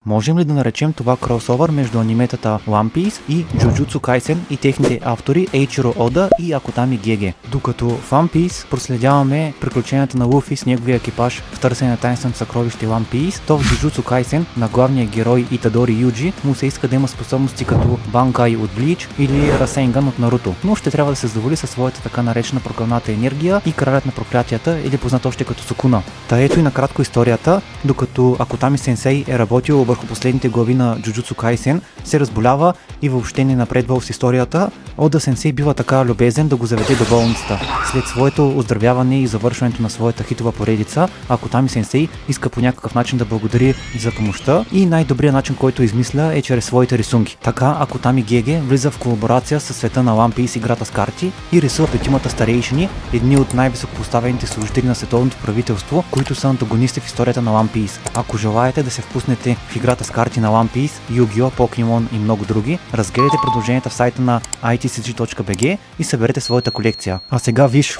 Можем ли да наречем това кросовър между аниметата One Piece и Jujutsu Kaisen и техните автори Eiichiro Oda и Akutami Gege? Докато в One Piece проследяваме приключенията на Луфи с неговия екипаж в търсене на таинственото съкровище One Piece, то в Jujutsu Kaisen на главния герой Итадори Юджи му се иска да има способности като Банкай от Блич или Расенган от Наруто, но ще трябва да се задоволи със своята така наречена прокълната енергия и кралят на проклятията, или познат още като Сукуна. Та ето и накратко историята. Докато Акутами Сенсей е работил върху последните глави на Jujutsu Kaisen, се разболява и въобще не напредвал с историята, Ода Сенсей бива така любезен да го заведе до болницата. След своето оздравяване и завършването на своята хитова поредица, Акутами Сенсей иска по някакъв начин да благодари за помощта и най-добрият начин, който измисля, е чрез своите рисунки. Така Акутами Геге влиза в колаборация със света на One Piece играта с карти и рисува петимата старейшини, едни от най-високопоставените служители на световното правителство, които са антагонисти в историята на One Piece. Ако желаете да се впуснете в играта с карти на One Piece, Yu-Gi-Oh, Pokemon и много други, разгледайте предложенията в сайта на itcg.bg и съберете своята колекция. А сега виж!